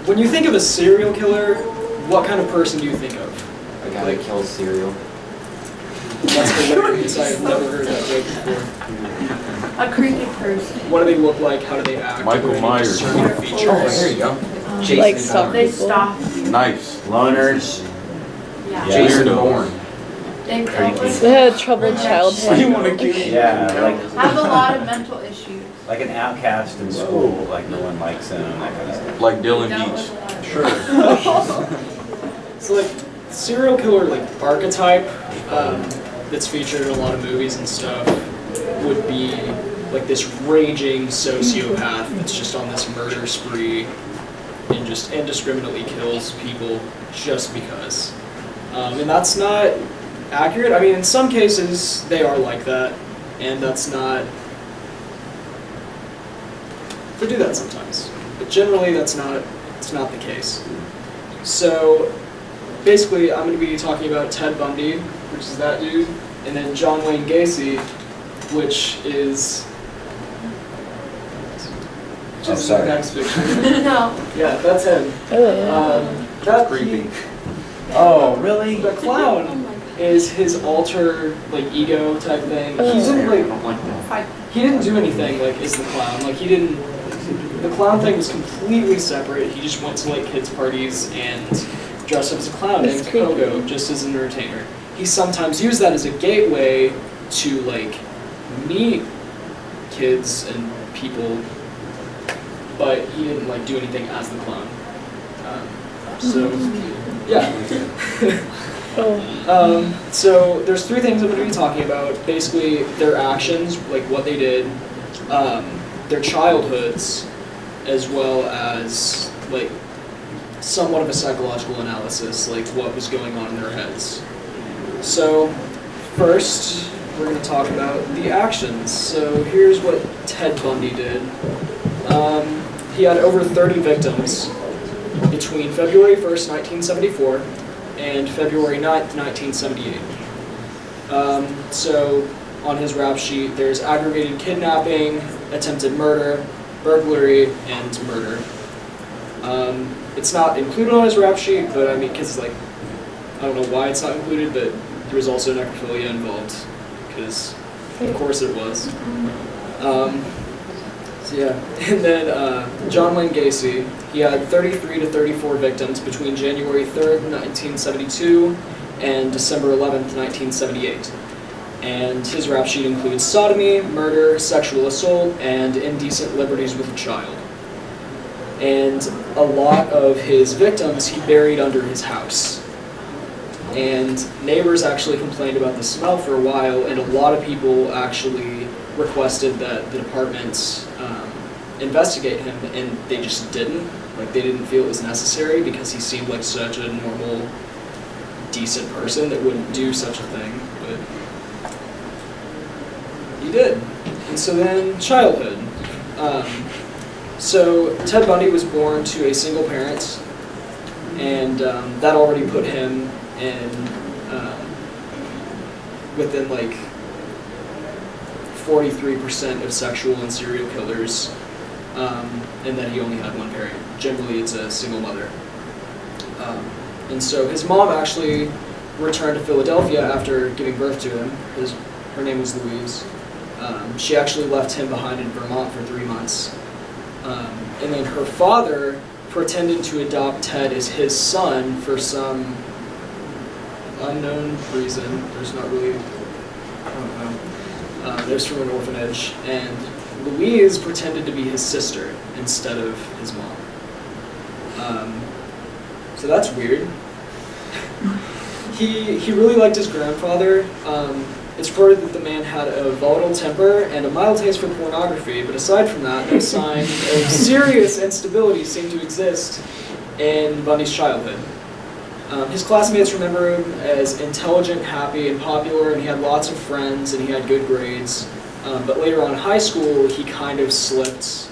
when you think of a serial killer, what kind of person do you think of? A guy that kills cereal. That's hilarious. I've never heard that joke before. A creepy person. What do they look like? How do they act? Michael Are there any Myers. discerning Oh, features? there you go. Jason Like Bourne. some They people. stop. Nice. Loners. Yeah. Yeah. Jason Weirdos. Bourne. They They had a troubled childhood. You want to kill Yeah, have a lot of mental issues. like an outcast in school, like no one likes him, that kind of stuff. Like Dylan Dealt Beach. with a lot of- Sure. So like serial killer like archetype that's featured in a lot of movies and stuff would be like this raging sociopath that's just on this murder spree and just indiscriminately kills people just because. And that's not accurate. I mean, in some cases they are like that, and that's not. They do that sometimes, but generally it's not the case. So basically, I'm going to be talking about Ted Bundy, which is that dude, and then John Wayne Gacy, which is the sorry. next picture. No. Yeah, that's him. That Creepy. Oh, really? The clown is his alter like ego type thing. He didn't like he didn't do anything like is the clown. Like he didn't. The clown thing was completely separate. He just went to like kids' parties and dressed up as a clown That's named creepy. Pogo, just as an entertainer. He sometimes used that as a gateway to like meet kids and people, but he didn't like do anything as the clown. So yeah. Oh. So there's three things I'm going to be talking about. Basically, their actions, like what they did, their childhoods, as well as like somewhat of a psychological analysis, like what was going on in their heads. So first, we're going to talk about the actions. So here's what Ted Bundy did. He had over 30 victims between February 1st, 1974 and February 9th, 1978. So on his rap sheet, there's aggravated kidnapping, attempted murder, burglary, and murder. It's not included on his rap sheet, but I mean, because like, I don't know why it's not included, but there was also necrophilia involved, because of course it was. So yeah, and then John Wayne Gacy, he had 33 to 34 victims between January 3rd, 1972 and December 11th, 1978. And his rap sheet includes sodomy, murder, sexual assault, and indecent liberties with a child. And a lot of his victims he buried under his house. And neighbors actually complained about the smell for a while, and a lot of people actually requested that the department investigate him, and they just didn't. Like, they didn't feel it was necessary because he seemed like such a normal, decent person that wouldn't do such a thing, but he did. And so then, childhood. So Ted Bundy was born to a single parent, and that already put him in within like 43% of sexual and serial killers, and then he only had one parent. Generally, it's a single mother. And so his mom actually returned to Philadelphia after giving birth to him. Her name was Louise. She actually left him behind in Vermont for 3 months. And then her father pretended to adopt Ted as his son for some unknown reason. There's not really, I don't know. There's from an orphanage. And Louise pretended to be his sister instead of his mom. So that's weird. He really liked his grandfather. It's reported that the man had a volatile temper and a mild taste for pornography, but aside from that, no sign of serious instability seemed to exist in Bundy's childhood. His classmates remember him as intelligent, happy, and popular, and he had lots of friends, and he had good grades. But later on in high school, he kind of slipped.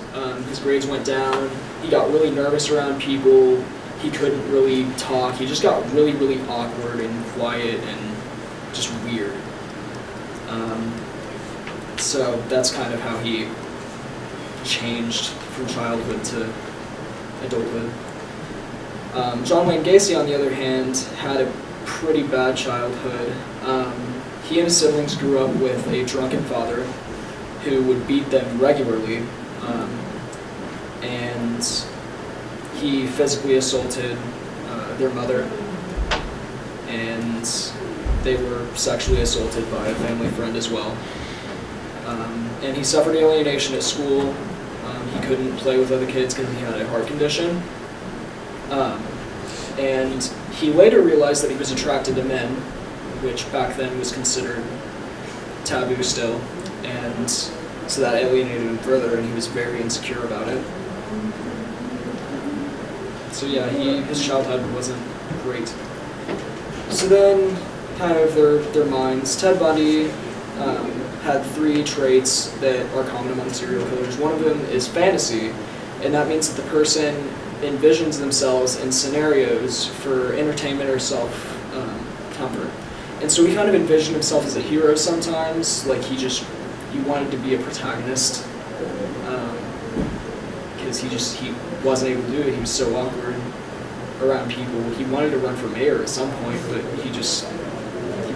His grades went down. He got really nervous around people. He couldn't really talk. He just got really, really awkward and quiet and just weird. So that's kind of how he changed from childhood to adulthood. John Wayne Gacy, on the other hand, had a pretty bad childhood. He and his siblings grew up with a drunken father who would beat them regularly, and he physically assaulted their mother, and they were sexually assaulted by a family friend as well. And he suffered alienation at school. He couldn't play with other kids because he had a heart condition. And he later realized that he was attracted to men, which back then was considered taboo still, and so that alienated him further, and he was very insecure about it. So yeah, his childhood wasn't great. So then, kind of their minds. Ted Bundy had 3 traits that are common among serial killers. One of them is fantasy, and that means that the person envisions themselves in scenarios for entertainment or self-comfort. And so he kind of envisioned himself as a hero sometimes, like he wanted to be a protagonist, because he wasn't able to do it. He was so awkward around people. He wanted to run for mayor at some point, but he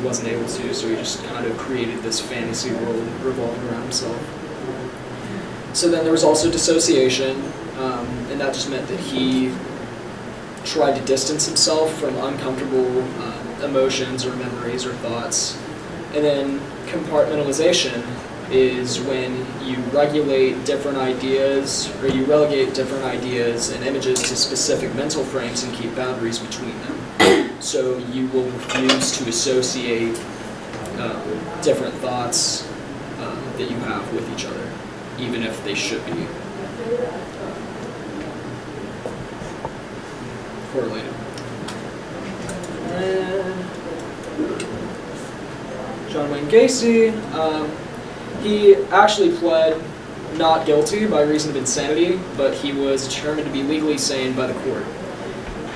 wasn't able to, so he just kind of created this fantasy world revolving around himself. So then there was also dissociation, and that just meant that he tried to distance himself from uncomfortable emotions or memories or thoughts. And then compartmentalization is when you regulate different ideas, or you relegate different ideas and images to specific mental frames and keep boundaries between them. So you will refuse to associate different thoughts that you have with each other, even if they should be correlated. John Wayne Gacy, he actually pled not guilty by reason of insanity, but he was determined to be legally sane by the court.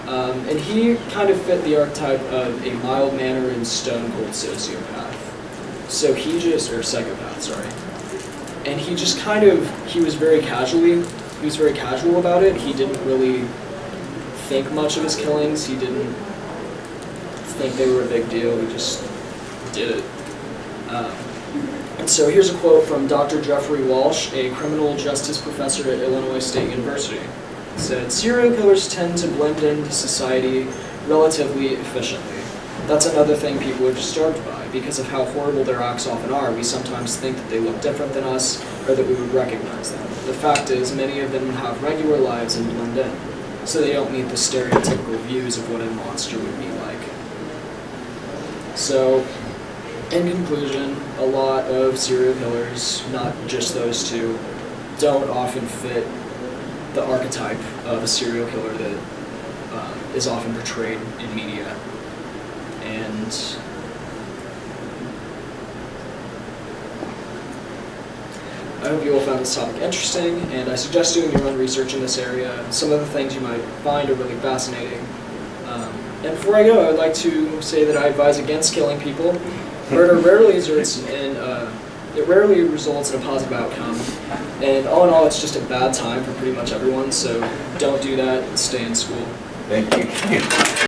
And he kind of fit the archetype of a mild-mannered and stone-cold sociopath. So or psychopath, sorry. And he just he was very casual about it. He didn't really think much of his killings. He didn't think they were a big deal. He just did it. And so here's a quote from Dr. Jeffrey Walsh, a criminal justice professor at Illinois State University. He said, "Serial killers tend to blend into society relatively efficiently. That's another thing people are disturbed by. Because of how horrible their acts often are, we sometimes think that they look different than us, or that we would recognize them. The fact is, many of them have regular lives and blend in, so they don't meet the stereotypical views of what a monster would be like." So, in conclusion, a lot of serial killers, not just those 2, don't often fit the archetype of a serial killer that is often portrayed in media. And I hope you all found this topic interesting, and I suggest doing your own research in this area. Some of the things you might find are really fascinating. And before I go, I would like to say that I advise against killing people. Murder rarely results in a positive outcome, and all in all, it's just a bad time for pretty much everyone, so don't do that and stay in school. Thank you.